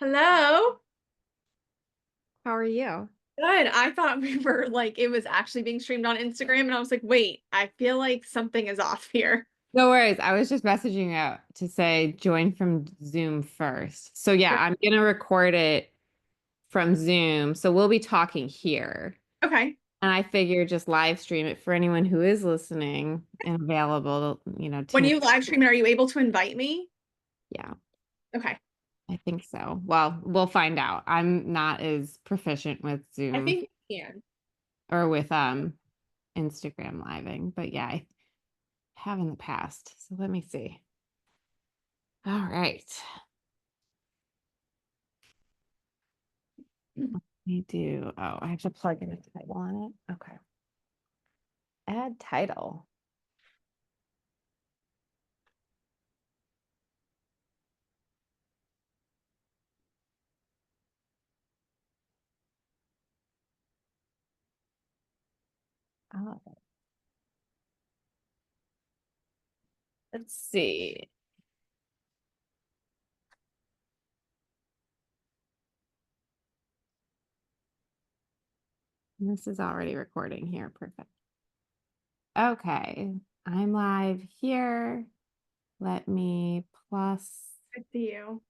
Hello. How are you? Good. I thought we were like it was actually being streamed on Instagram, and I was like, wait, I feel like something is off here. No worries. I was just messaging out to say join from Zoom first. So yeah, I'm gonna record it from Zoom. So we'll be talking here. Okay. And I figure just live stream it for anyone who is listening and available, When tune. you live stream it, are you able to invite me? Yeah, Okay. I think so. Well, we'll find out. I'm not as proficient with I Zoom think you can. or with Instagram living, but yeah, I have in the past. So let me see. All right. We do. Oh, I have to plug in a title on it. Okay. Add title. Oh, let's see. This is already recording here. Perfect. Okay. I'm live here. Let me plus I see you.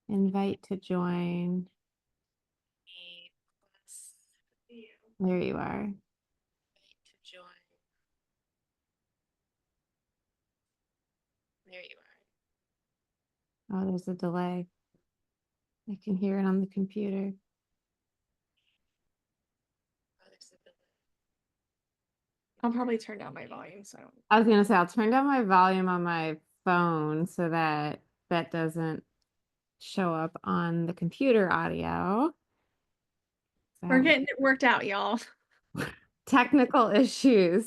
invite to join. There you are. Invite to join. There you are. Oh, there's a delay. I can hear it on the computer. Oh, there's a delay. I'll probably turn down my volume so I don't. I was gonna say I'll turn down my volume on my phone so that that doesn't show up on the computer audio. We're So getting it worked out, y'all. technical issues.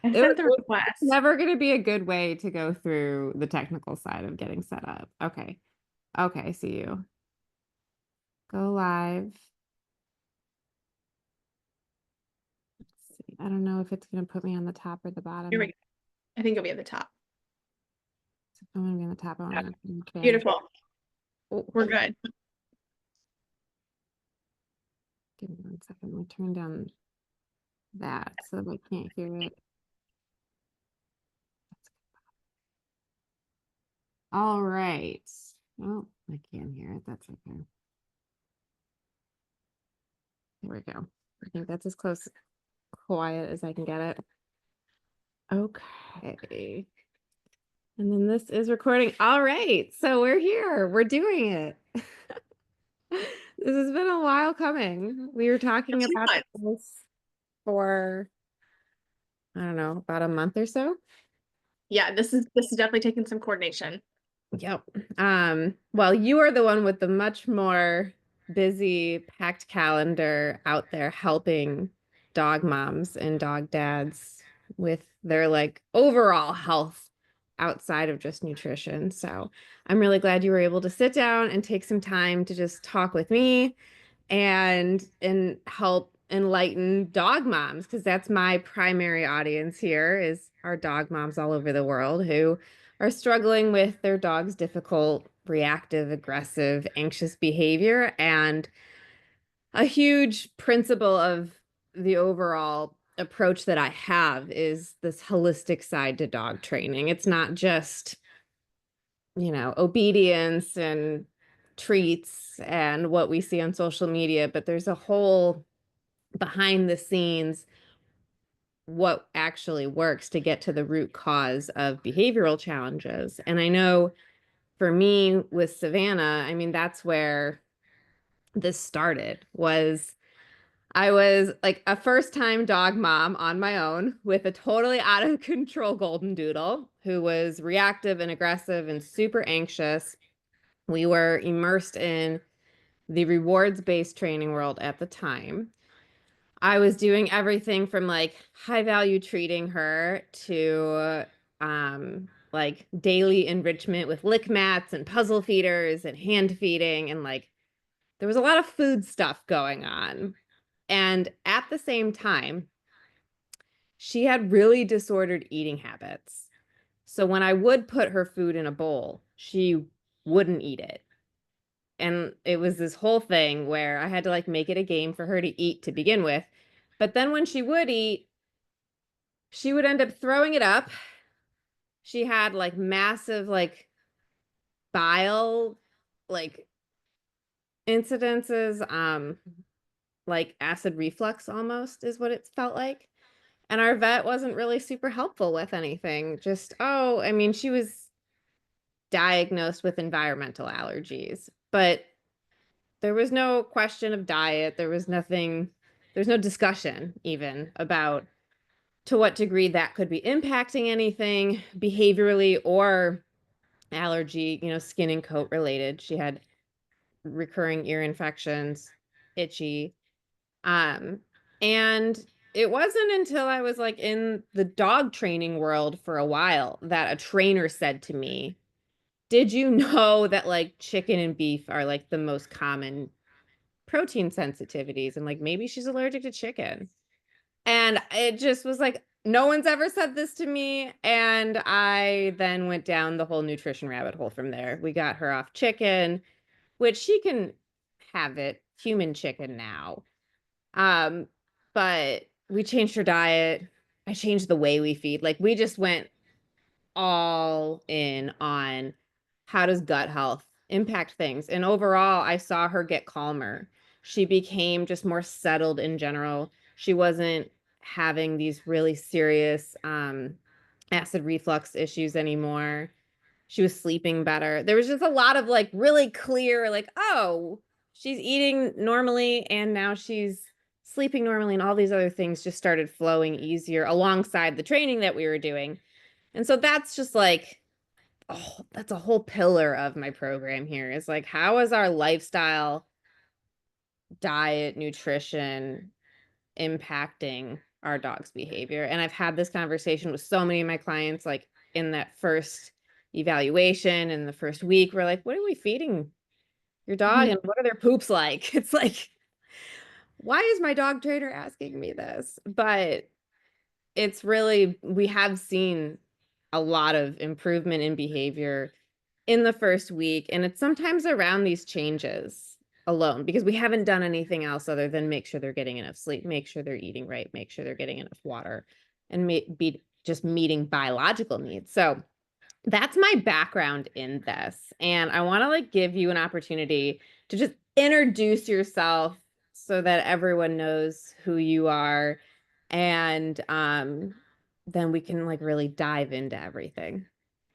I sent the It's request. never going to be a good way to go through the technical side of getting set up. Okay. Okay, I see you. Go live. Let's see. I don't know if it's going to put me on the top or the Here we bottom. go. I think you'll be at the top. So I'm going to be on the top. I want to okay. Beautiful. Oh, We're good. give me 1 second. Let me turn down that so that I can't hear it. All right. Oh, I can't hear it. That's okay. There we go. I think that's as close quiet as I can get it. Okay. And then this is recording. All right. So we're here. We're doing it. This has been a while coming. We were talking about this for, I don't know, about a month or so. Yeah, this is definitely taking some coordination. Yep. Well, you are the one with the much more busy, packed calendar out there helping dog moms and dog dads with their like overall health outside of just nutrition. So I'm really glad you were able to sit down and take some time to just talk with me and help enlighten dog moms because that's my primary audience here is our dog moms all over the world who are struggling with their dog's difficult reactive aggressive anxious behavior. And a huge principle of the overall approach that I have is this holistic side to dog training. It's not just obedience and treats and what we see on social media, but there's a whole behind the scenes what actually works to get to the root cause of behavioral challenges. And I know for me with Savannah, I mean, that's where this started was I was like a first-time dog mom on my own with a totally out of control golden doodle who was reactive and aggressive and super anxious. We were immersed in the rewards-based training world at the time. I was doing everything from like high value treating her to like daily enrichment with lick mats and puzzle feeders and hand feeding and like there was a lot of food stuff going on. And at the same time, she had really disordered eating habits. So when I would put her food in a bowl, she wouldn't eat it. And it was this whole thing where I had to like make it a game for her to eat to begin with. But then when she would eat, she would end up throwing it up. She had like massive like bile like incidences, like acid reflux almost is what it felt like. And our vet wasn't really super helpful with anything. Just, oh, I mean, she was diagnosed with environmental allergies, but there was no question of diet. There was nothing, there's no discussion even about to what degree that could be impacting anything behaviorally or allergy, skin and coat related. She had recurring ear infections, itchy. Um, and it wasn't until I was like in the dog training world for a while that a trainer said to me, did you know that like chicken and beef are like the most common protein sensitivities? And like maybe she's allergic to chicken. And it just was like, no one's ever said this to me. And I then went down the whole nutrition rabbit hole from there. We got her off chicken, which she can have it, human chicken now. Um, but we changed her diet. I changed the way we feed. Like we just went all in on how does gut health impact things. And overall, I saw her get calmer. She became just more settled in general. She wasn't having these really serious acid reflux issues anymore. She was sleeping better. There was just a lot of like really clear, like, oh, she's eating normally and now she's sleeping normally, and all these other things just started flowing easier alongside the training that we were doing. And so that's just like, oh, that's a whole pillar of my program here is like, how is our lifestyle, diet, nutrition impacting our dog's behavior? And I've had this conversation with so many of my clients, like in that first evaluation in the first week, we're like, what are we feeding your dog and what are their poops like? It's like, why is my dog trainer asking me this? But it's really, we have seen a lot of improvement in behavior in the first week. And it's sometimes around these changes alone because we haven't done anything else other than make sure they're getting enough sleep, make sure they're eating right, make sure they're getting enough water, and be just meeting biological needs. So that's my background in this. And I want to like give you an opportunity to just introduce yourself so that everyone knows who you are. And then we can like really dive into everything.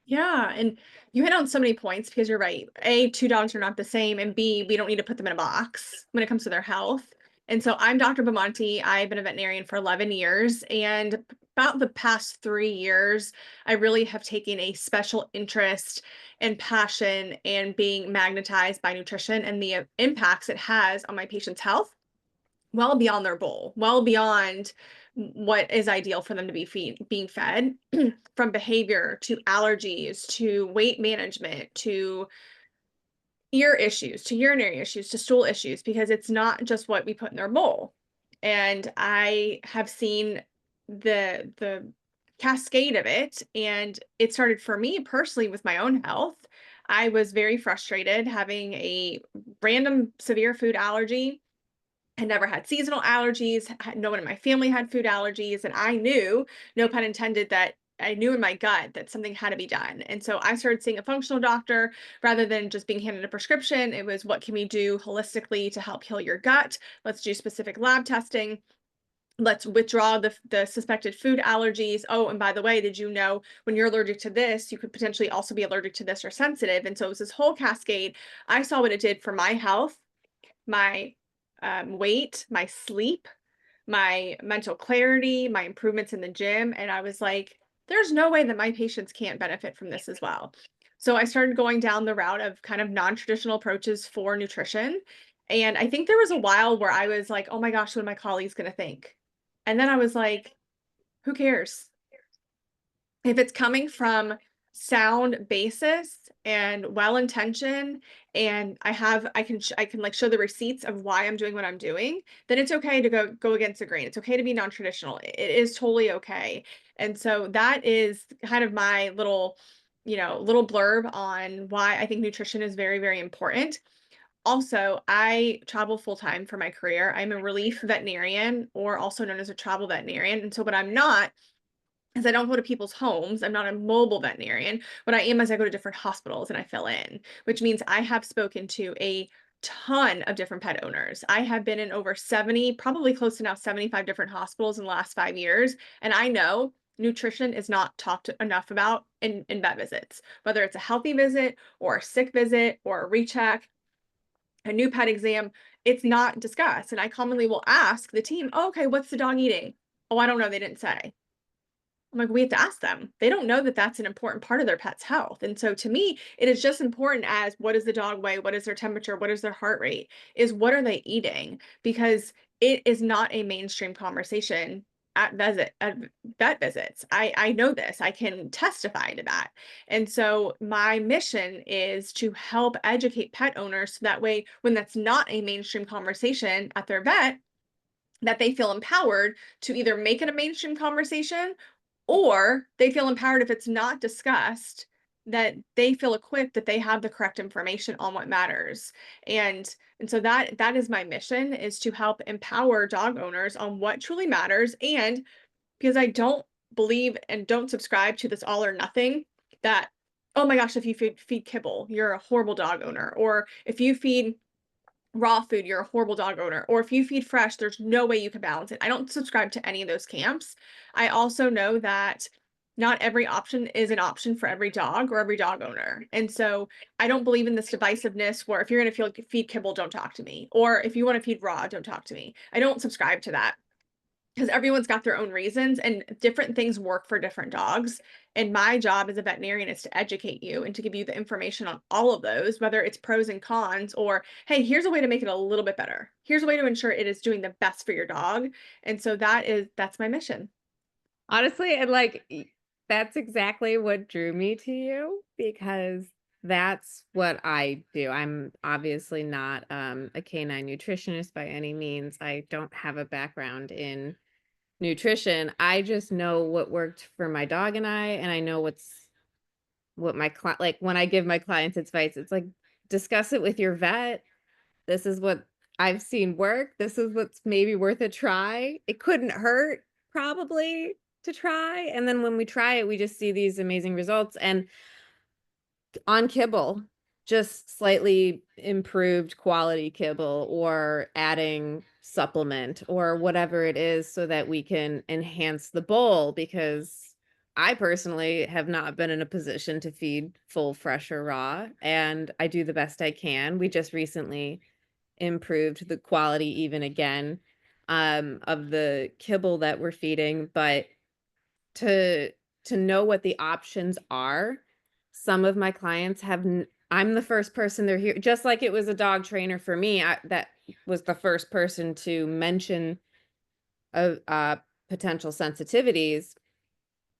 Yeah, and you hit on so many points because you're right. A, two dogs are not the same, and B, we don't need to put them in a box when it comes to their health. And so I'm Dr. Bimonte. I've been a veterinarian for 11 years, and about the past 3 years, I really have taken a special interest and passion and being magnetized by nutrition and the impacts it has on my patient's health well beyond their goal, well beyond what is ideal for them to be being fed, from behavior to allergies to weight management to ear issues to urinary issues to stool issues, because it's not just what we put in their bowl. And I have seen the cascade of it, and it started for me personally with my own health. I was very frustrated having a random severe food allergy. I never had seasonal allergies. No one in my family had food allergies. And I knew, no pun intended, that I knew in my gut that something had to be done. And so I started seeing a functional doctor rather than just being handed a prescription. It was, what can we do holistically to help heal your gut? Let's do specific lab testing. Let's withdraw the suspected food allergies. Oh, and by the way, did you know when you're allergic to this, you could potentially also be allergic to this or sensitive? And so it was this whole cascade. I saw what it did for my health, my weight, my sleep, my mental clarity, my improvements in the gym. And I was like, there's no way that my patients can't benefit from this as well. So I started going down the route of kind of non-traditional approaches for nutrition. And I think there was a while where I was like, oh my gosh, what are my colleagues going to think? And then I was like, who cares? If it's coming from sound basis and well-intentioned, and I can like show the receipts of why I'm doing what I'm doing, then it's okay to go against the grain. It's okay to be non-traditional. It is totally okay. And so that is kind of my little, little blurb on why I think nutrition is very, very important. Also, I travel full time for my career. I'm a relief veterinarian, or also known as a travel veterinarian. And so, what I'm not is I don't go to people's homes. I'm not a mobile veterinarian. What I am is I go to different hospitals and I fill in, which means I have spoken to a ton of different pet owners. I have been in over 70, probably close to now 75 different hospitals in the last 5 years. And I know nutrition is not talked enough about in vet visits, whether it's a healthy visit or a sick visit or a recheck, a new pet exam, it's not discussed. And I commonly will ask the team, oh, okay, what's the dog eating? Oh, I don't know. They didn't say. I'm like, we have to ask them. They don't know that that's an important part of their pet's health. And so to me, it is just important as what does the dog weigh? What is their temperature? What is their heart rate? Is what are they eating? Because it is not a mainstream conversation at vet visits. I know this. I can testify to that. And so my mission is to help educate pet owners so that way when that's not a mainstream conversation at their vet, that they feel empowered to either make it a mainstream conversation or they feel empowered if it's not discussed, that they feel equipped that they have the correct information on what matters. And so that is my mission, is to help empower dog owners on what truly matters. And because I don't believe and don't subscribe to this all or nothing, that, oh my gosh, if you feed kibble, you're a horrible dog owner. Or if you feed raw food, you're a horrible dog owner. Or if you feed fresh, there's no way you can balance it. I don't subscribe to any of those camps. I also know that not every option is an option for every dog or every dog owner. And so I don't believe in this divisiveness where if you're going to feed kibble, don't talk to me. Or if you want to feed raw, don't talk to me. I don't subscribe to that, because everyone's got their own reasons and different things work for different dogs. And my job as a veterinarian is to educate you and to give you the information on all of those, whether it's pros and cons, or hey, here's a way to make it a little bit better. Here's a way to ensure it is doing the best for your dog. And so that's my mission. Honestly, and like that's exactly what drew me to you, because that's what I do. I'm obviously not a canine nutritionist by any means. I don't have a background in nutrition. I just know what worked for my dog and I know what my client, like when I give my clients advice, it's like discuss it with your vet. This is what I've seen work. This is what's maybe worth a try. It couldn't hurt probably to try. And then when we try it, we just see these amazing results. And on kibble, just slightly improved quality kibble or adding supplement or whatever it is so that we can enhance the bowl, because I personally have not been in a position to feed full, fresh, or raw, and I do the best I can. We just recently improved the quality even again of the kibble that we're feeding, but to know what the options are, some of my clients have I'm the first person they're here, just like it was a dog trainer for me. That was the first person to mention potential sensitivities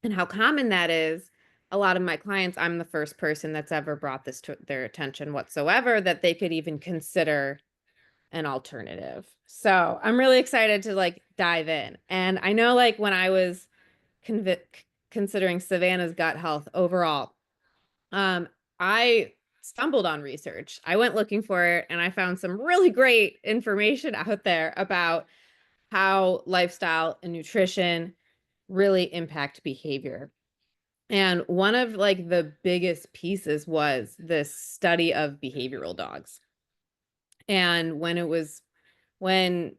and how common that is. A lot of my clients, I'm the first person that's ever brought this to their attention whatsoever, that they could even consider an alternative. So I'm really excited to like dive in. And I know like when I was convi- considering Savannah's gut health overall, I stumbled on research. I went looking for it and I found some really great information out there about how lifestyle and nutrition really impact behavior. And one of like the biggest pieces was this study of behavioral dogs. And when when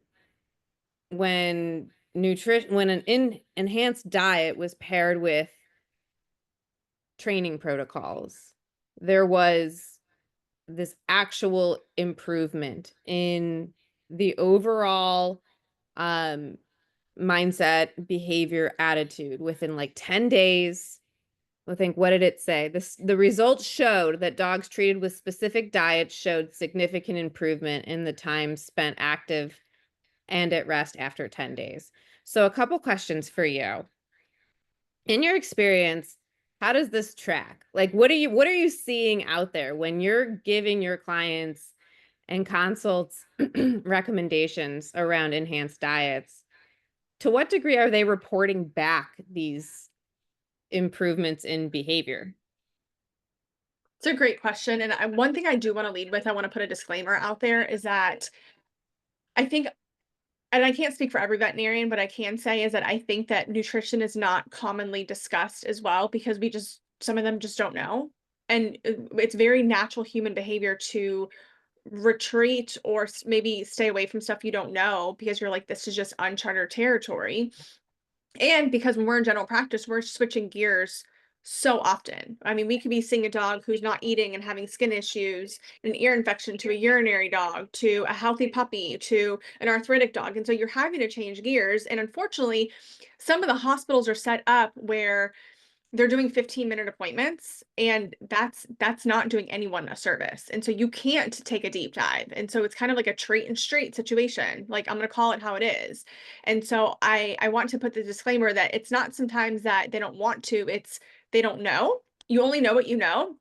an enhanced diet was paired with training protocols, there was this actual improvement in the overall um mindset, behavior, attitude within like 10 days. I think, what did it say? The results showed that dogs treated with specific diets showed significant improvement in the time spent active and at rest after 10 days. So a couple questions for you. In your experience, how does this track? Like what are you seeing out there when you're giving your clients and consults recommendations around enhanced diets? To what degree are they reporting back these improvements in behavior? It's a great question. And one thing I do want to lead with, I want to put a disclaimer out there is that I think, and I can't speak for every veterinarian, but I can say is that I think that nutrition is not commonly discussed as well because some of them just don't know. And it's very natural human behavior to retreat or maybe stay away from stuff you don't know because you're like, this is just uncharted territory. And because when we're in general practice, we're switching gears so often. I mean, we could be seeing a dog who's not eating and having skin issues, an ear infection to a urinary dog, to a healthy puppy, to an arthritic dog. And so you're having to change gears. And unfortunately, some of the hospitals are set up where they're doing 15-minute appointments, and that's not doing anyone a service. And so you can't take a deep dive. And so it's kind of like a treat and straight situation. Like, I'm going to call it how it is. And so I want to put the disclaimer that it's not sometimes that they don't want to, it's they don't know. You only know what you know.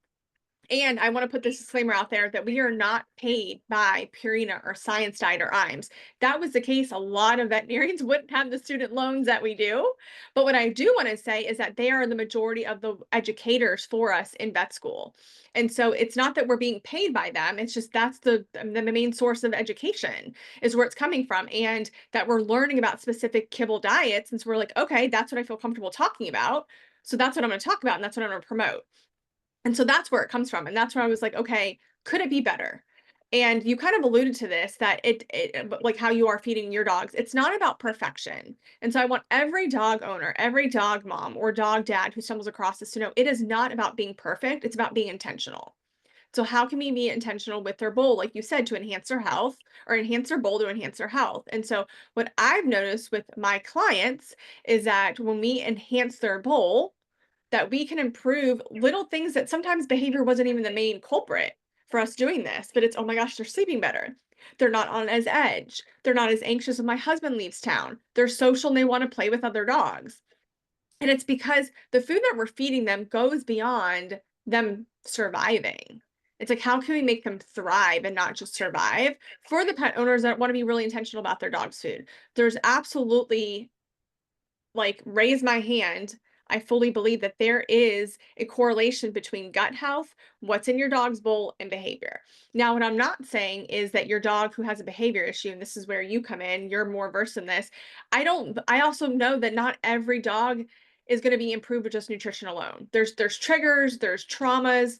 And I want to put this disclaimer out there that we are not paid by Purina or Science Diet or IMS. That was the case. A lot of veterinarians wouldn't have the student loans that we do. But what I do want to say is that they are the majority of the educators for us in vet school. And so it's not that we're being paid by them. It's just that's the main source of education is where it's coming from. And that we're learning about specific kibble diets. And so we're like, okay, that's what I feel comfortable talking about. So that's what I'm going to talk about. And that's what I'm going to promote. And so that's where it comes from. And that's where I was like, okay, could it be better? And you kind of alluded to this that like how you are feeding your dogs. It's not about perfection. And so I want every dog owner, every dog mom or dog dad who stumbles across this to know it is not about being perfect. It's about being intentional. So how can we be intentional with their bowl, like you said, to enhance their health or enhance their bowl to enhance their health? And so what I've noticed with my clients is that when we enhance their bowl, that we can improve little things that sometimes behavior wasn't even the main culprit for us doing this, but it's, oh my gosh, they're sleeping better. They're not on as edge. They're not as anxious when my husband leaves town. They're social and they want to play with other dogs. And it's because the food that we're feeding them goes beyond them surviving. It's like, how can we make them thrive and not just survive? For the pet owners that want to be really intentional about their dog's food, there's absolutely like raise my hand. I fully believe that there is a correlation between gut health, what's in your dog's bowl, and behavior. Now, what I'm not saying is that your dog who has a behavior issue, and this is where you come in, you're more versed in this. I also know that not every dog is going to be improved with just nutrition alone. There's triggers, there's traumas,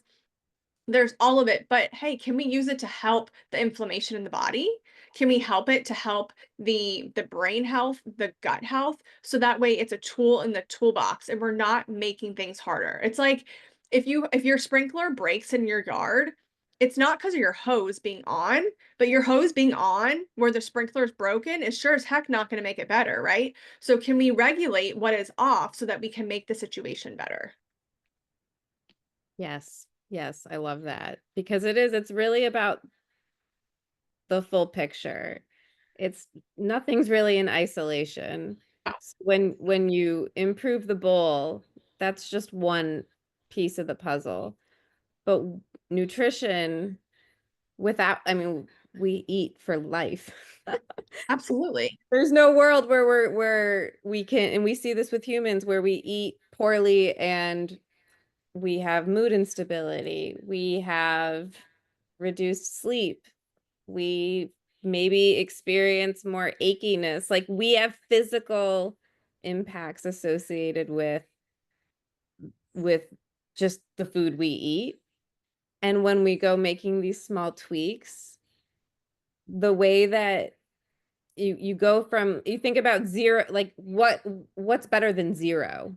there's all of it, but hey, can we use it to help the inflammation in the body? Can we help it to help the brain health, the gut health? So that way it's a tool in the toolbox and we're not making things harder. It's like if your sprinkler breaks in your yard, it's not because of your hose being on, but your hose being on where the sprinkler is broken is sure as heck not going to make it better, right? So can we regulate what is off so that we can make the situation better? Yes. Yes, I love that because it's really about the full picture. It's nothing's really in isolation. When you improve the bowl, that's just one piece of the puzzle. But nutrition without, I mean, we eat for life. Absolutely. There's no world where we can, and we see this with humans where we eat poorly and we have mood instability, we have reduced sleep, we maybe experience more achiness. Like we have physical impacts associated with just the food we eat. And when we go making these small tweaks, the way that you go from you think about zero, like what's better than zero?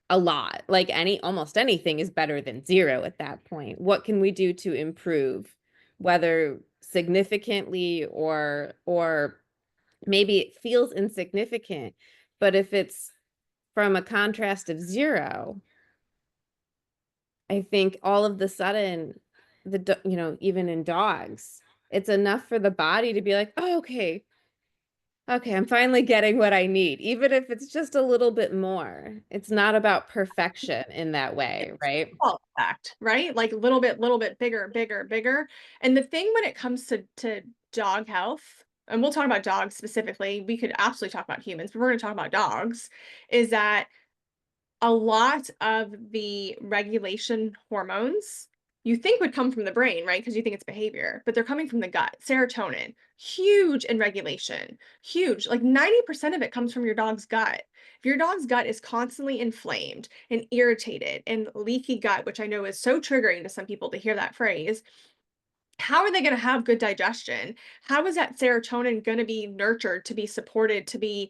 A lot. Like almost anything is better than zero at that point. What can we do to improve, whether significantly or maybe it feels insignificant, but if it's from a contrast of zero, I think all of the sudden even in dogs, it's enough for the body to be like, oh, okay, I'm finally getting what I need, even if it's just a little bit more. It's not about perfection in that way, right? All effect, right? Like little bit bigger, bigger, bigger. And the thing when it comes to dog health, and we'll talk about dogs specifically, we could absolutely talk about humans, but we're going to talk about dogs, is that a lot of the regulation hormones you think would come from the brain, right? Because you think it's behavior, but they're coming from the gut. Serotonin, huge in regulation, huge. Like 90% of it comes from your dog's gut. If your dog's gut is constantly inflamed and irritated and leaky gut, which I know is so triggering to some people to hear that phrase, how are they going to have good digestion? How is that serotonin going to be nurtured, to be supported, to be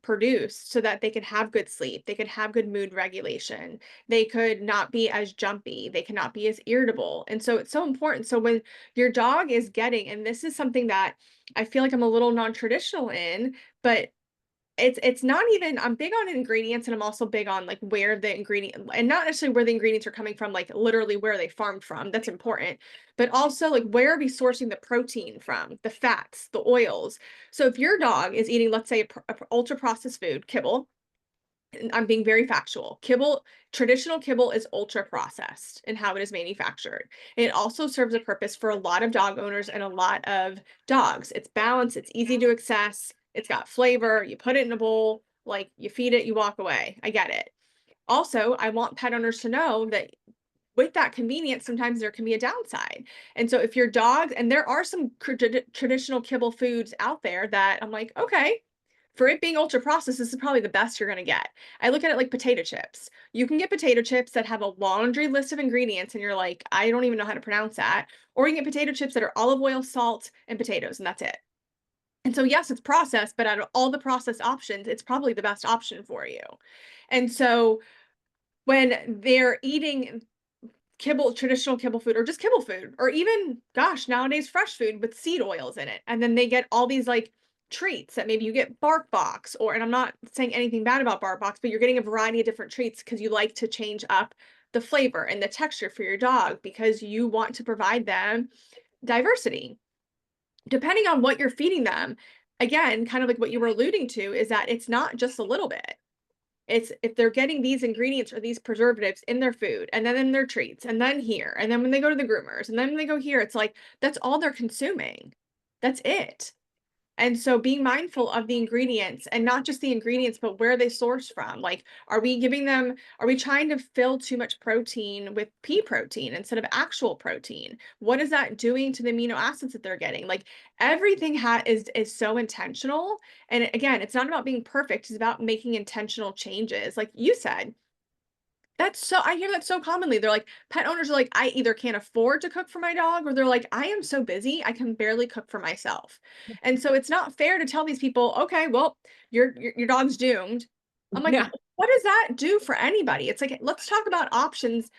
produced so that they can have good sleep, they could have good mood regulation, they could not be as jumpy, they cannot be as irritable. And so it's so important. So when your dog is getting, and this is something that I feel like I'm a little non-traditional in, but it's not even, I'm big on ingredients, and I'm also big on like where the ingredient, and not necessarily where the ingredients are coming from, like literally where they farmed from. That's important. But also like where are we sourcing the protein from, the fats, the oils. So if your dog is eating, let's say, a ultra processed food, kibble, and I'm being very factual. Kibble, traditional kibble is ultra processed in how it is manufactured. It also serves a purpose for a lot of dog owners and a lot of dogs. It's balanced, it's easy to access, it's got flavor. You put it in a bowl, like you feed it, you walk away. I get it. Also, I want pet owners to know that with that convenience, sometimes there can be a downside. And so if your dog, and there are some traditional kibble foods out there that I'm like, okay, for it being ultra processed, this is probably the best you're going to get. I look at it like potato chips. You can get potato chips that have a laundry list of ingredients, and you're like, I don't even know how to pronounce that. Or you can get potato chips that are olive oil, salt, and potatoes, and that's it. And so, yes, it's processed, but out of all the processed options, it's probably the best option for you. And so, when they're eating kibble, traditional kibble food, or just kibble food, or even, gosh, nowadays fresh food with seed oils in it, and then they get all these like treats that maybe you get Bark Box, or, and I'm not saying anything bad about Bark Box, but you're getting a variety of different treats because you like to change up the flavor and the texture for your dog because you want to provide them diversity. Depending on what you're feeding them, again, kind of like what you were alluding to, is that it's not just a little bit. It's if they're getting these ingredients or these preservatives in their food, and then in their treats, and then here, and then when they go to the groomers, and then when they go here, it's like that's all they're consuming. That's it. And so being mindful of the ingredients, and not just the ingredients, but where they source from. Like, are we trying to fill too much protein with pea protein instead of actual protein? What is that doing to the amino acids that they're getting? Like everything is so intentional. And again, it's not about being perfect, it's about making intentional changes. Like you said, I hear that so commonly. They're like, pet owners are like, I either can't afford to cook for my dog, or they're like, I am so busy, I can barely cook for myself. And so it's not fair to tell these people, okay, well, your dog's doomed. I'm like, Yeah. what does that do for anybody? It's like, let's talk about options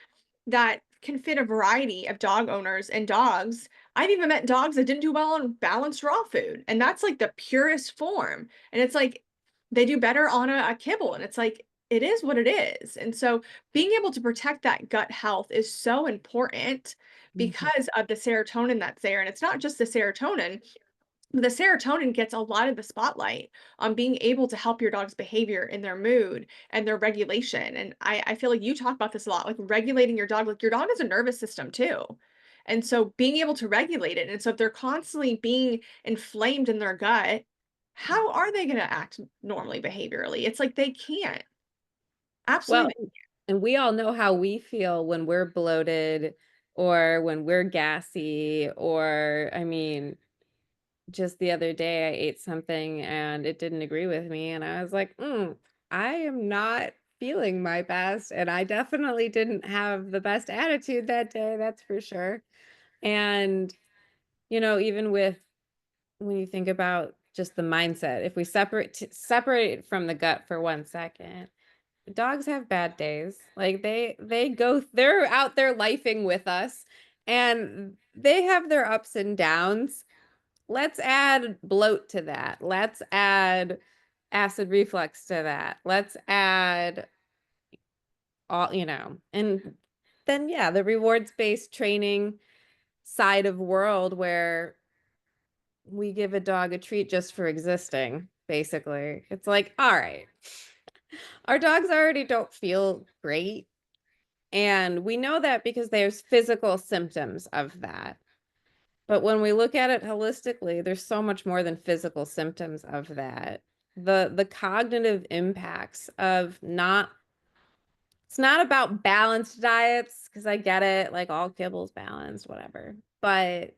that can fit a variety of dog owners and dogs. I've even met dogs that didn't do well on balanced raw food, and that's like the purest form. And it's like they do better on a kibble, and it's like it is what it is. And so being able to protect that gut health is so important Mhm. because of the serotonin that's there. And it's not just the serotonin. The serotonin gets a lot of the spotlight on being able to help your dog's behavior and their mood and their regulation. And I feel like you talk about this a lot, like regulating your dog. Like your dog has a nervous system too. And so being able to regulate it. And so if they're constantly being inflamed in their gut, how are they going to act normally behaviorally? It's like they can't. Well, Absolutely. and we all know how we feel when we're bloated or when we're gassy, or I mean, just the other day I ate something and it didn't agree with me, and I was like, I am not feeling my best, and I definitely didn't have the best attitude that day, that's for sure. And even with when you think about just the mindset, if we separate it from the gut for 1 second, dogs have bad days. Like they're out there lifing with us, and they have their ups and downs. Let's add bloat to that. Let's add acid reflux to that. Let's add and then yeah, the rewards-based training side of world where we give a dog a treat just for existing, basically. It's like, all right, our dogs already don't feel great. And we know that because there's physical symptoms of that. But when we look at it holistically, there's so much more than physical symptoms of that. The cognitive impacts of not it's not about balanced diets, because I get it, like all kibble's balanced, whatever. But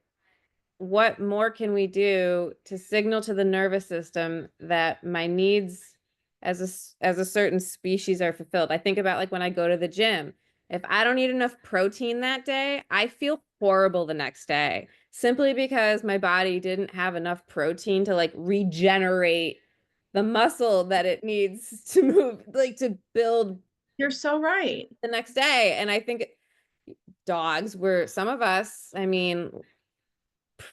what more can we do to signal to the nervous system that my needs as a certain species are fulfilled? I think about like when I go to the gym. If I don't eat enough protein that day, I feel horrible the next day simply because my body didn't have enough protein to like regenerate the muscle that it needs to move, like to build You're so right. the next day. And I think dogs were some of us, I mean,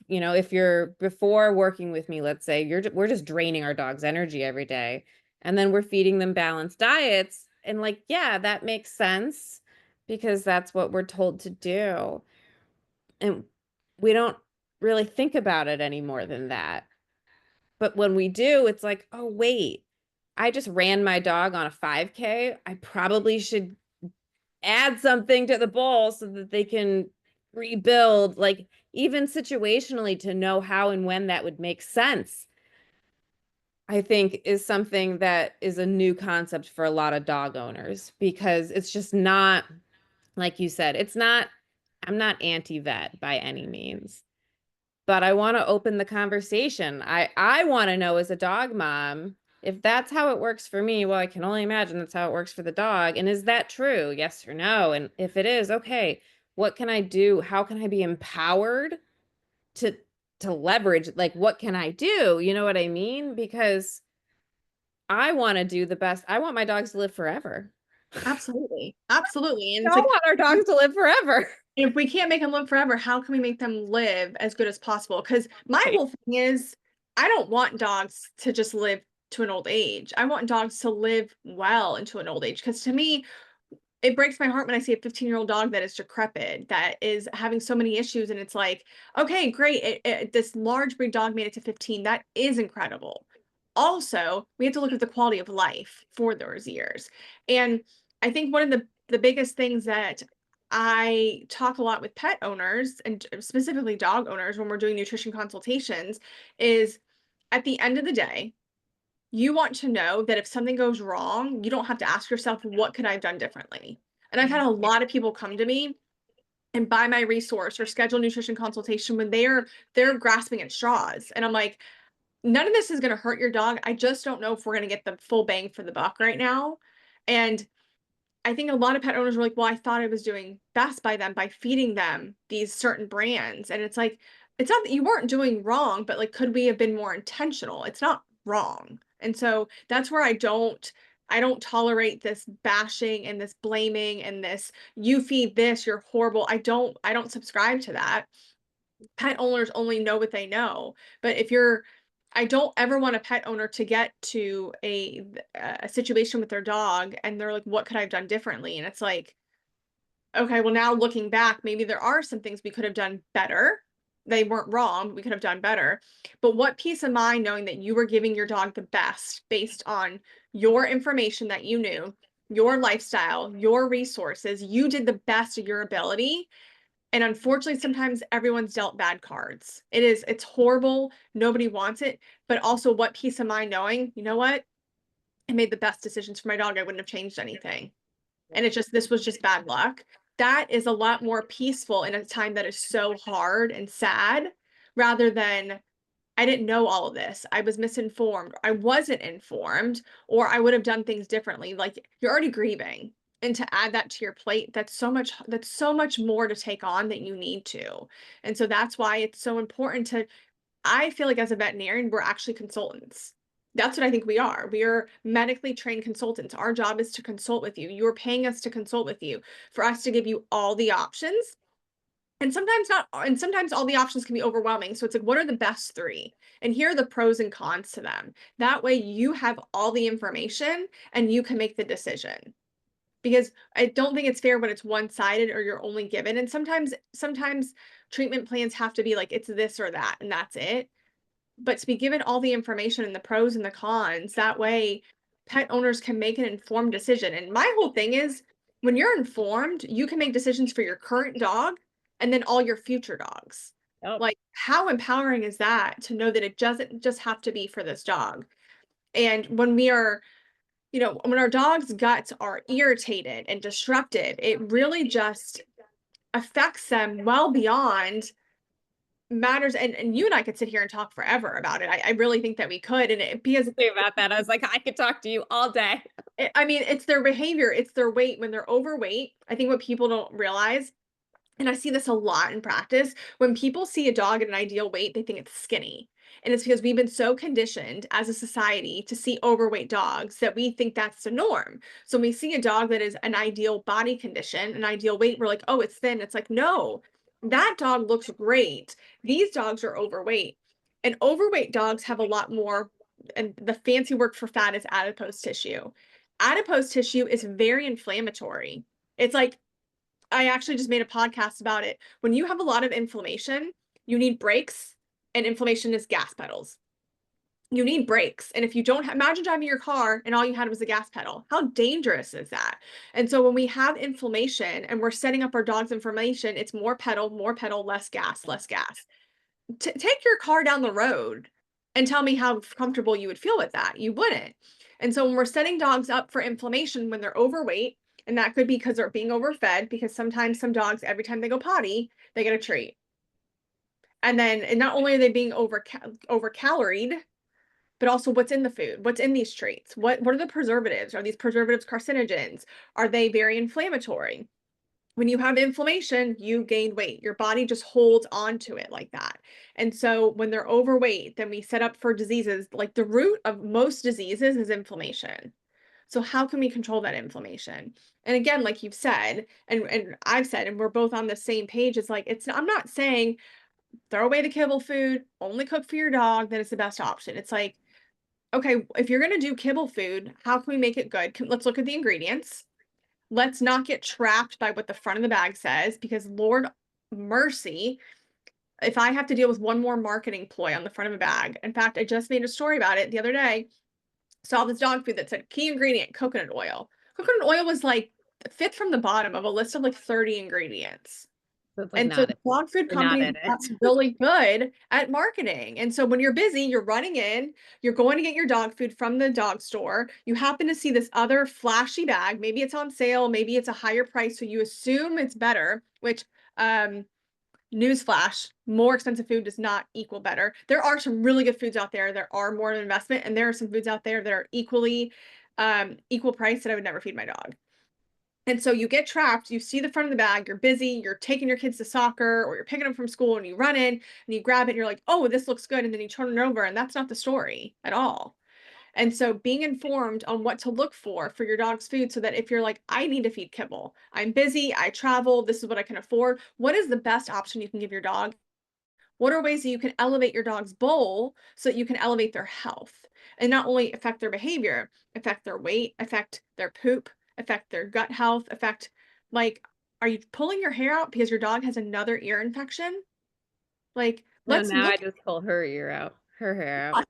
you know, if you're before working with me, let's say we're just draining our dog's energy every day, and then we're feeding them balanced diets, and like, yeah, that makes sense because that's what we're told to do. And we don't really think about it any more than that. But when we do, it's like, oh, wait, I just ran my dog on a 5K. I probably should add something to the bowl so that they can rebuild, like even situationally to know how and when that would make sense. I think is something that is a new concept for a lot of dog owners because it's just not, like you said, it's not, I'm not anti-vet by any means, but I want to open the conversation. I want to know as a dog mom, if that's how it works for me, well, I can only imagine that's how it works for the dog. And is that true? Yes or no? And if it is, okay, what can I do? How can I be empowered to leverage? Like, what can I do? You know what I mean? Because I want to do the best. I want my dogs to live forever. Absolutely. Absolutely. And We it's all like, want our dogs to live forever. if we can't make them live forever, how can we make them live as good as possible? Because my Right. whole thing is, I don't want dogs to just live to an old age. I want dogs to live well into an old age. Because to me, it breaks my heart when I see a 15-year-old dog that is decrepit, that is having so many issues. And it's like, okay, great. This large breed dog made it to 15. That is incredible. Also, we have to look at the quality of life for those years. And I think one of the biggest things that I talk a lot with pet owners and specifically dog owners when we're doing nutrition consultations is at the end of the day, you want to know that if something goes wrong, you don't have to ask yourself, what could I have done differently? And I've had a lot of people come to me and buy my resource or schedule nutrition consultation when they're grasping at straws. And I'm like, none of this is going to hurt your dog. I just don't know if we're going to get the full bang for the buck right now. And I think a lot of pet owners were like, well, I thought I was doing best by them by feeding them these certain brands. And it's like, it's not that you weren't doing wrong, but like, could we have been more intentional? It's not wrong. And so that's where I don't tolerate this bashing and this blaming and this, you feed this, you're horrible. I don't subscribe to that. Pet owners only know what they know. But if you're, I don't ever want a pet owner to get to a situation with their dog and they're like, what could I have done differently? And it's like, okay, well, now looking back, maybe there are some things we could have done better. They weren't wrong, but we could have done better. But what peace of mind knowing that you were giving your dog the best based on your information that you knew, your lifestyle, your resources, you did the best of your ability. And unfortunately, sometimes everyone's dealt bad cards. It's horrible. Nobody wants it. But also, what peace of mind knowing, you know what? I made the best decisions for my dog. I wouldn't have changed anything. And this was just bad luck. That is a lot more peaceful in a time that is so hard and sad rather than I didn't know all of this. I was misinformed. I wasn't informed, or I would have done things differently. Like you're already grieving. And to add that to your plate, that's so much more to take on that you need to. And so that's why it's so important to, I feel like as a veterinarian, we're actually consultants. That's what I think we are. We are medically trained consultants. Our job is to consult with you. You are paying us to consult with you for us to give you all the options and sometimes not, and sometimes all the options can be overwhelming. So it's like, what are the best three? And here are the pros and cons to them. That way you have all the information and you can make the decision. Because I don't think it's fair when it's one-sided or you're only given. And sometimes treatment plans have to be like, it's this or that, and that's it. But to be given all the information and the pros and the cons, that way pet owners can make an informed decision. And my whole thing is when you're informed, you can make decisions for your current dog and then all your future dogs. Oh, Like, how empowering is that to know that it doesn't just have to be for this dog? And when we are when our dog's guts are irritated and disrupted, it really just affects them well beyond matters. And you and I could sit here and talk forever about it. I really think that we could. And because About that, I was like, I could talk to you all day. I mean, it's their behavior, it's their weight. When they're overweight, I think what people don't realize, and I see this a lot in practice, when people see a dog at an ideal weight, they think it's skinny. And it's because we've been so conditioned as a society to see overweight dogs that we think that's the norm. So when we see a dog that is an ideal body condition, an ideal weight, we're like, oh, it's thin. It's like, no, that dog looks great. These dogs are overweight. And overweight dogs have a lot more, and the fancy word for fat is adipose tissue. Adipose tissue is very inflammatory. It's like, I actually just made a podcast about it. When you have a lot of inflammation, you need brakes, and inflammation is gas pedals. You need brakes. And if you don't imagine driving your car and all you had was a gas pedal, how dangerous is that? And so when we have inflammation and we're setting up our dog's inflammation, it's more pedal, less gas, less gas. Take your car down the road and tell me how comfortable you would feel with that. You wouldn't. And so when we're setting dogs up for inflammation when they're overweight, and that could be because they're being overfed, because sometimes some dogs, every time they go potty, they get a treat. And not only are they being over caloried, but also what's in the food, what's in these treats, what are the preservatives? Are these preservatives carcinogens? Are they very inflammatory? When you have inflammation, you gain weight. Your body just holds on to it like that. And so when they're overweight, then we set up for diseases. Like the root of most diseases is inflammation. So how can we control that inflammation? And again, like you've said, and I've said, and we're both on the same page, it's like, I'm not saying throw away the kibble food, only cook for your dog, that it's the best option. It's like, okay, if you're going to do kibble food, how can we make it good? Let's look at the ingredients. Let's not get trapped by what the front of the bag says, because Lord mercy, if I have to deal with one more marketing ploy on the front of a bag. In fact, I just made a story about it the other day. Saw this dog food that said key ingredient, coconut oil. Coconut oil was like fifth from the bottom of a list of like 30 ingredients. So it's like And so not, dog food we're not companies in are it. really good at marketing. And so when you're busy, you're running in, you're going to get your dog food from the dog store. You happen to see this other flashy bag. Maybe it's on sale, maybe it's a higher price. So you assume it's better, which, newsflash, more expensive food does not equal better. There are some really good foods out there. There are more of an investment, and there are some foods out there that are equally, equal price that I would never feed my dog. And so you get trapped, you see the front of the bag, you're busy, you're taking your kids to soccer, or you're picking them from school, and you run in and you grab it and you're like, oh, this looks good. And then you turn it over, and that's not the story at all. And so being informed on what to look for your dog's food, so that if you're like, I need to feed kibble, I'm busy, I travel, this is what I can afford. What is the best option you can give your dog? What are ways that you can elevate your dog's bowl so that you can elevate their health and not only affect their behavior, affect their weight, affect their poop, affect their gut health, affect, like, are you pulling your hair out because your dog has another ear infection? Like, No, let's now I look. just pulled her ear out, her hair out.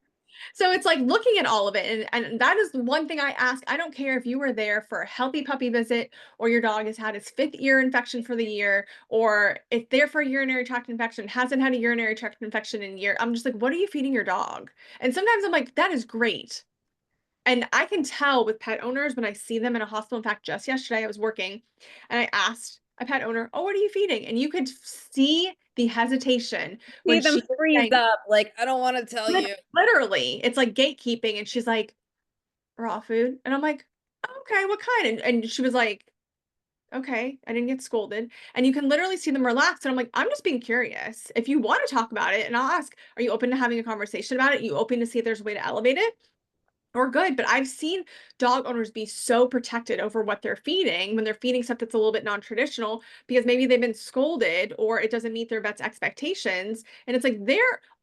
So it's like looking at all of it. And that is the one thing I ask. I don't care if you were there for a healthy puppy visit, or your dog has had his fifth ear infection for the year, or if they're for a urinary tract infection, hasn't had a urinary tract infection in a year. I'm just like, what are you feeding your dog? And sometimes I'm like, that is great. And I can tell with pet owners when I see them in a hospital. In fact, just yesterday I was working and I asked a pet owner, oh, what are you feeding? And you could see the hesitation See when them she was freeze saying, up, like, I don't want to tell you. literally, it's like gatekeeping. And she's like, raw food. And I'm like, okay, what kind? And she was like, okay, I didn't get scolded. And you can literally see them relax. And I'm like, I'm just being curious. If you want to talk about it, and I'll ask, are you open to having a conversation about it? You open to see if there's a way to elevate it? Or good. But I've seen dog owners be so protected over what they're feeding when they're feeding stuff that's a little bit non-traditional, because maybe they've been scolded or it doesn't meet their vet's expectations. And it's like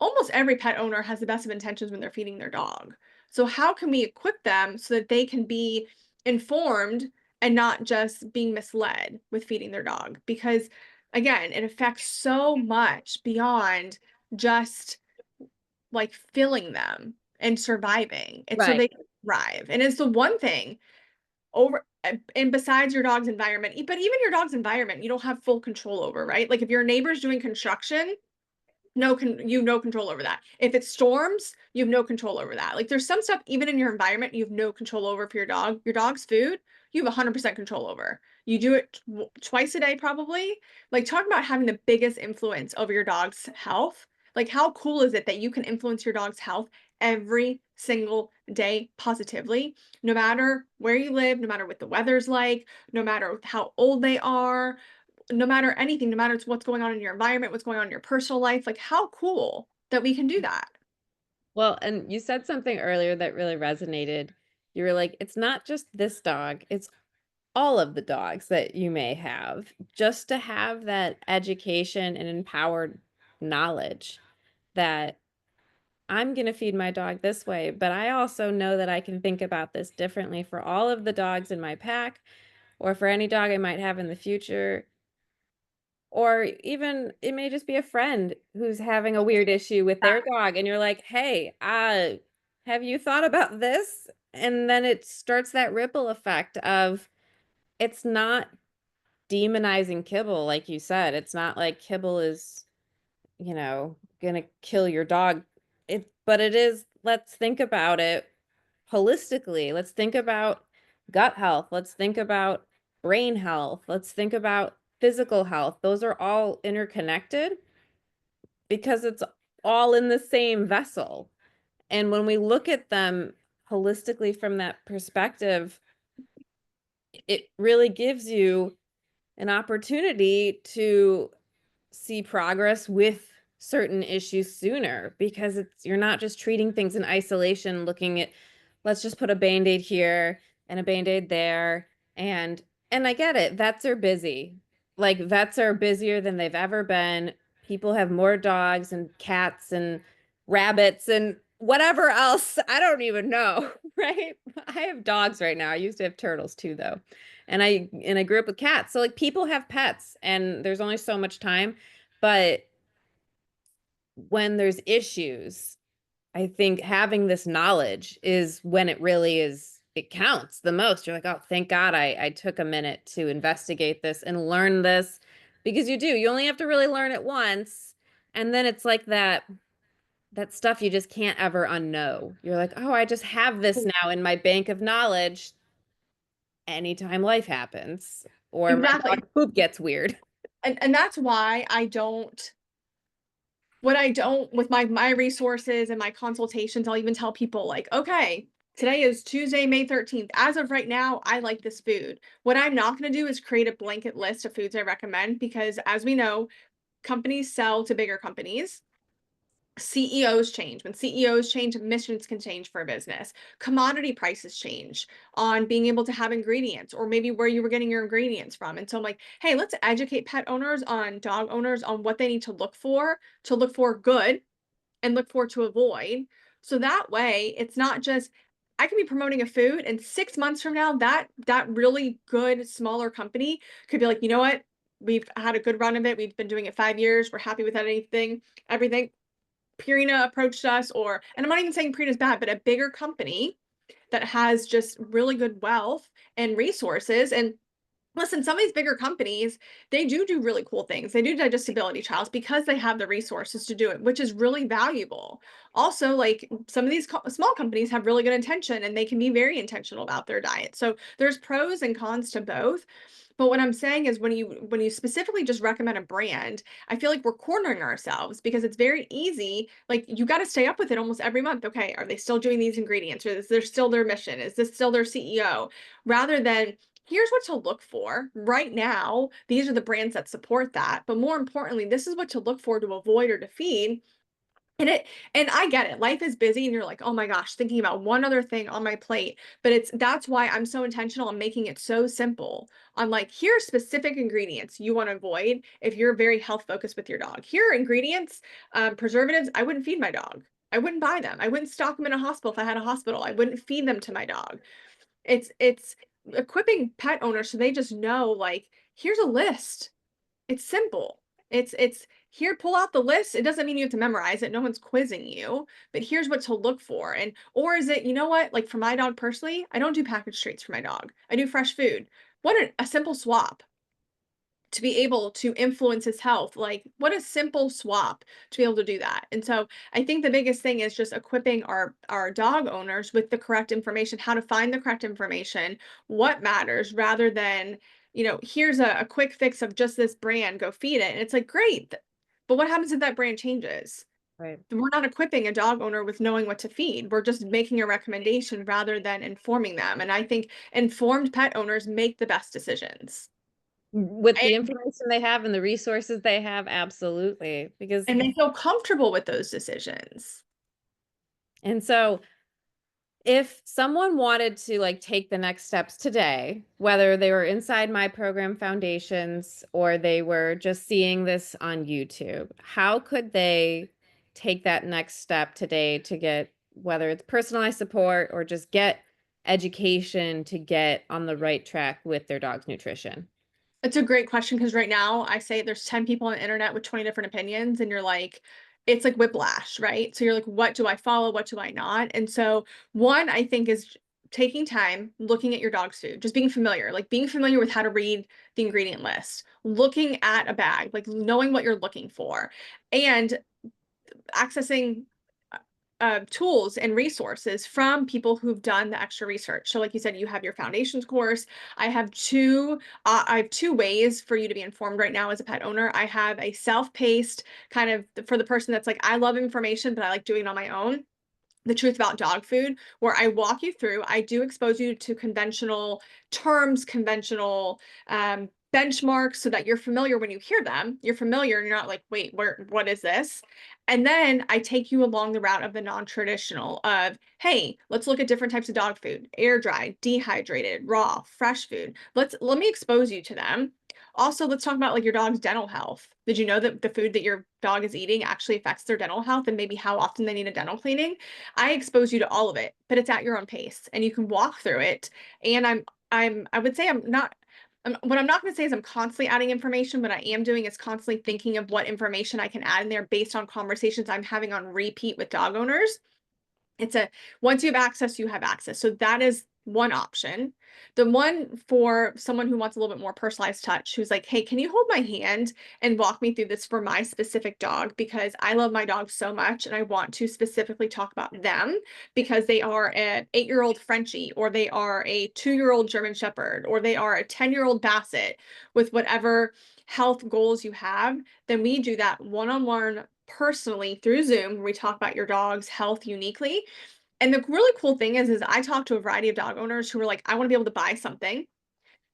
almost every pet owner has the best of intentions when they're feeding their dog. So how can we equip them so that they can be informed and not just being misled with feeding their dog? Because again, it affects so much beyond just like filling them and surviving. It's so Right. they can thrive. And it's the one thing over, and besides your dog's environment, but even your dog's environment, you don't have full control over, right? Like if your neighbor's doing construction, you have no control over that. If it storms, you have no control over that. Like there's some stuff even in your environment you have no control over for your dog. Your dog's food, you have 100% control over. You do it twice a day probably. Like talk about having the biggest influence over your dog's health. Like how cool is it that you can influence your dog's health every single day positively, no matter where you live, no matter what the weather's like, no matter how old they are, no matter anything, no matter what's going on in your environment, what's going on in your personal life, like how cool that we can do that. Well, and you said something earlier that really resonated. You were like, it's not just this dog, it's all of the dogs that you may have. Just to have that education and empowered knowledge that I'm going to feed my dog this way, but I also know that I can think about this differently for all of the dogs in my pack or for any dog I might have in the future. Or even it may just be a friend who's having a weird issue with their dog, and you're like, hey, have you thought about this? And then it starts that ripple effect of it's not demonizing kibble, like you said. It's not like kibble is, gonna kill your dog. But it is, let's think about it holistically. Let's think about gut health. Let's think about brain health. Let's think about physical health. Those are all interconnected because it's all in the same vessel. And when we look at them holistically from that perspective, it really gives you an opportunity to see progress with certain issues sooner because you're not just treating things in isolation, looking at let's just put a band-aid here and a band-aid there. And I get it, vets are busy. Like vets are busier than they've ever been. People have more dogs and cats and rabbits and whatever else. I don't even know, right? I have dogs right now. I used to have turtles too, though. And I grew up with cats. So like people have pets and there's only so much time. But when there's issues, I think having this knowledge is when it really is, it counts the most. You're like, oh, thank God I took a minute to investigate this and learn this because you only have to really learn it once. And then it's like that stuff you just can't ever unknow. You're like, oh, I just have this now in my bank of knowledge anytime life happens or my Exactly. dog poop gets weird. And that's why I don't what I don't with my resources and my consultations, I'll even tell people like, okay, today is Tuesday, May 13th. As of right now, I like this food. What I'm not going to do is create a blanket list of foods I recommend because as we know, companies sell to bigger companies. CEOs change. When CEOs change, missions can change for a business. Commodity prices change on being able to have ingredients or maybe where you were getting your ingredients from. And so I'm like, hey, let's educate pet owners on dog owners on what they need to look for good and look for to avoid. So that way it's not just I can be promoting a food and 6 months from now, that really good smaller company could be like, you know what? We've had a good run of it. We've been doing it 5 years. We're happy with everything. Purina approached us and I'm not even saying Purina's bad, but a bigger company that has just really good wealth and resources. And listen, some of these bigger companies, they do really cool things. They do digestibility trials because they have the resources to do it, which is really valuable. Also, like some of these small companies have really good intention and they can be very intentional about their diet. So there's pros and cons to both. But what I'm saying is when you specifically just recommend a brand, I feel like we're cornering ourselves because it's very easy. Like you got to stay up with it almost every month. Okay, are they still doing these ingredients? Or is this still their mission? Is this still their CEO? Rather than here's what to look for right now. These are the brands that support that. But more importantly, this is what to look for to avoid or to feed. And I get it. Life is busy and you're like, "Oh my gosh, thinking about one other thing on my plate." But that's why I'm so intentional on making it so simple. On like, here are specific ingredients you want to avoid if you're very health focused with your dog. Here are ingredients, preservatives I wouldn't feed my dog. I wouldn't buy them. I wouldn't stock them in a hospital if I had a hospital. I wouldn't feed them to my dog. It's equipping pet owners so they just know like, here's a list. It's simple. It's here, pull out the list. It doesn't mean you have to memorize it. No one's quizzing you, but here's what to look for. And or is it, you know what? Like for my dog personally, I don't do packaged treats for my dog. I do fresh food. What a simple swap. to be able to influence his health. Like, what a simple swap to be able to do that. And so I think the biggest thing is just equipping our dog owners with the correct information, how to find the correct information, what matters, rather than, here's a quick fix of just this brand, go feed it. And it's like, great. But what happens if that brand changes? Right. We're not equipping a dog owner with knowing what to feed. We're just making a recommendation rather than informing them. And I think informed pet owners make the best decisions. With the information they have and the resources they have, absolutely. Because, And they feel comfortable with those decisions. and so if someone wanted to like take the next steps today, whether they were inside my program foundations or they were just seeing this on YouTube, how could they take that next step today to get, whether it's personalized support or just get education to get on the right track with their dog's nutrition? It's a great question because right now I say there's 10 people on the internet with 20 different opinions, and you're like, it's like whiplash, right? So you're like, what do I follow? What do I not? And so, one, I think, is taking time, looking at your dog's food, just being familiar with how to read the ingredient list, looking at a bag, like knowing what you're looking for, and accessing tools and resources from people who've done the extra research. So like you said, you have your foundations course. I have two ways for you to be informed right now as a pet owner. I have a self-paced kind of for the person that's like, I love information, but I like doing it on my own. The Truth About Dog Food, where I walk you through. I do expose you to conventional terms, conventional benchmarks, so that you're familiar when you hear them. You're familiar and you're not like, wait, what is this? And then I take you along the route of the non-traditional of, hey, let's look at different types of dog food: air dried, dehydrated, raw, fresh food. Let me expose you to them. Also, let's talk about like your dog's dental health. Did you know that the food that your dog is eating actually affects their dental health and maybe how often they need a dental cleaning? I expose you to all of it, but it's at your own pace and you can walk through it. And I would say what I'm not going to say is I'm constantly adding information. What I am doing is constantly thinking of what information I can add in there based on conversations I'm having on repeat with dog owners. Once you have access, you have access. So that is one option. The one for someone who wants a little bit more personalized touch, who's like, hey, can you hold my hand and walk me through this for my specific dog? Because I love my dog so much and I want to specifically talk about them because they are an 8-year-old Frenchie, or they are a 2-year-old German Shepherd, or they are a 10-year-old Basset, with whatever health goals you have. Then we do that one-on-one personally through Zoom, where we talk about your dog's health uniquely. And the really cool thing is I talk to a variety of dog owners who are like, I want to be able to buy something.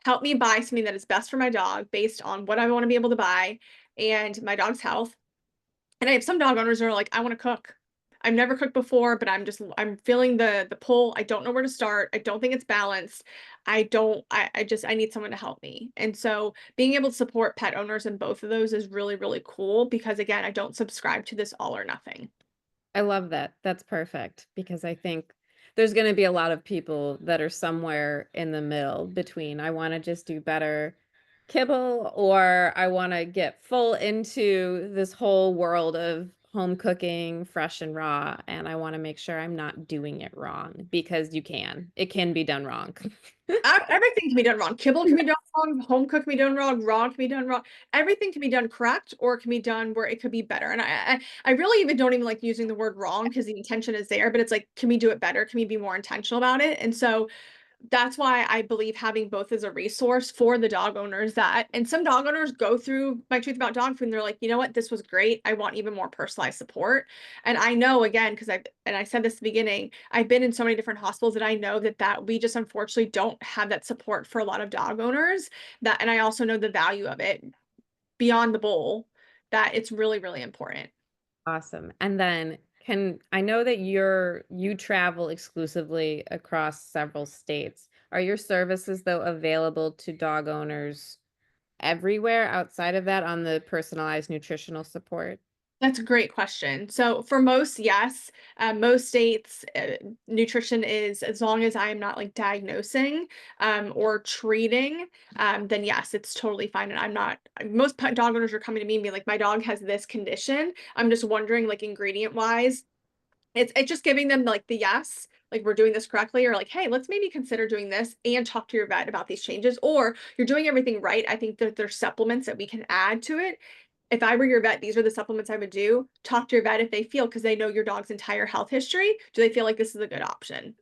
Help me buy something that is best for my dog based on what I want to be able to buy and my dog's health. And I have some dog owners who are like, I want to cook. I've never cooked before, but I'm feeling the pull. I don't know where to start. I don't think it's balanced. I need someone to help me. And so being able to support pet owners in both of those is really, really cool because, again, I don't subscribe to this all or nothing. I love that. That's perfect because I think there's going to be a lot of people that are somewhere in the middle between I want to just do better kibble or I want to get full into this whole world of home cooking, fresh and raw, and I want to make sure I'm not doing it wrong because you can. It can be done wrong. Everything can be done wrong. Kibble can be done wrong. Home cook can be done wrong. Raw can be done wrong. Everything can be done correct, or it can be done where it could be better. And I really even don't even like using the word wrong because the intention is there, but it's like, can we do it better? Can we be more intentional about it? And so that's why I believe having both as a resource for the dog owners. And some dog owners go through my Truth About Dog Food and they're like, you know what, this was great. I want even more personalized support. And I know, again, because I said this at the beginning, I've been in so many different hospitals that I know that we just unfortunately don't have that support for a lot of dog owners. And I also know the value of it beyond the bowl, that it's really, really important. Awesome. And then I know that you travel exclusively across several states. Are your services though available to dog owners everywhere outside of that on the personalized nutritional support? That's a great question. So for most, yes, most states, nutrition is, as long as I am not like diagnosing or treating, then yes, it's totally fine. And I'm not. Most pet dog owners are coming to me and being like, my dog has this condition. I'm just wondering, like ingredient wise, It's just giving them like the yes, like we're doing this correctly, or like, hey, let's maybe consider doing this and talk to your vet about these changes, or you're doing everything right. I think that there's supplements that we can add to it. If I were your vet, these are the supplements I would do. Talk to your vet if they feel, because they know your dog's entire health history. Do they feel like this is a good option?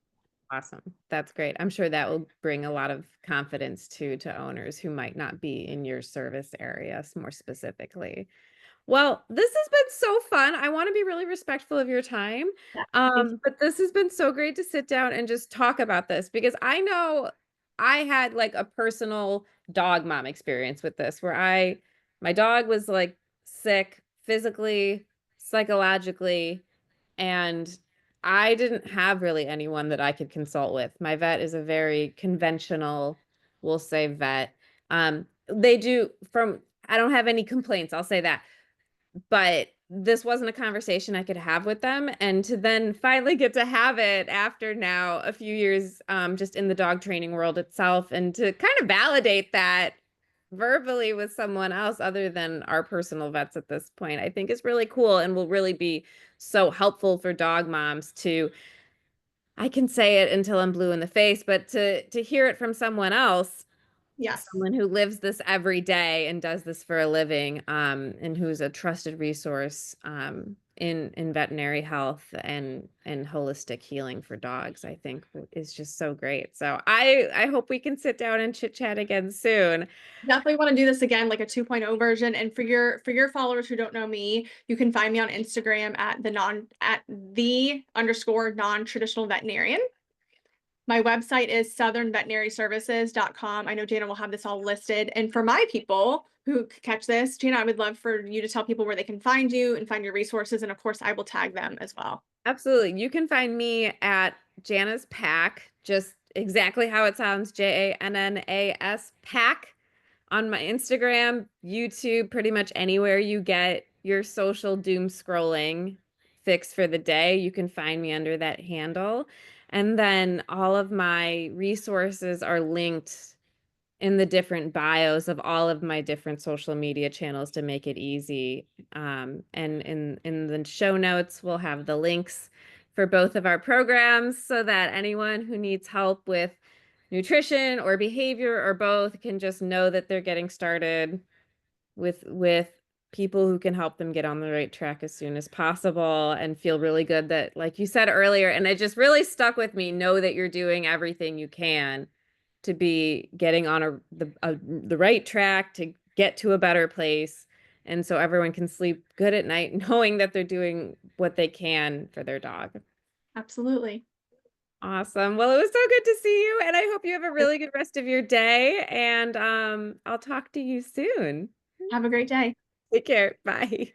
Awesome. That's great. I'm sure that will bring a lot of confidence too to owners who might not be in your service area more specifically. Well, this has been so fun. I want to be really respectful of your time. Yeah. Thanks. But this has been so great to sit down and just talk about this because I know I had like a personal dog mom experience with this where my dog was like sick physically, psychologically, and I didn't have really anyone that I could consult with. My vet is a very conventional, we'll say vet. They do from I don't have any complaints, I'll say that, but this wasn't a conversation I could have with them. And to then finally get to have it after now a few years, just in the dog training world itself, and to kind of validate that verbally with someone else other than our personal vets at this point, I think is really cool and will really be so helpful for dog moms to, I can say it until I'm blue in the face, but to hear it from someone else, Yes. someone who lives this every day and does this for a living, and who's a trusted resource in veterinary health and holistic healing for dogs, I think is just so great. So I hope we can sit down and chit chat again soon. Definitely want to do this again, like a 2.0 version. And for your followers who don't know me, you can find me on Instagram at the non-traditional veterinarian. My website is southernveterinaryservices.com. I know Jana will have this all listed. And for my people who catch this, Jana, I would love for you to tell people where they can find you and find your resources. And of course, I will tag them as well. Absolutely. You can find me at Jana's Pack, just exactly how it sounds, JANNAS Pack, on my Instagram, YouTube, pretty much anywhere you get your social doom scrolling fix for the day. You can find me under that handle. And then all of my resources are linked in the different bios of all of my different social media channels to make it easy. And in the show notes, we'll have the links for both of our programs so that anyone who needs help with nutrition or behavior or both can just know that they're getting started with people who can help them get on the right track as soon as possible and feel really good that, like you said earlier, and it just really stuck with me, know that you're doing everything you can to be getting on the right track to get to a better place. And so everyone can sleep good at night knowing that they're doing what they can for their dog. Absolutely. Awesome. Well, it was so good to see you, and I hope you have a really good rest of your day. And I'll talk to you soon. Have a great day. Take care. Bye.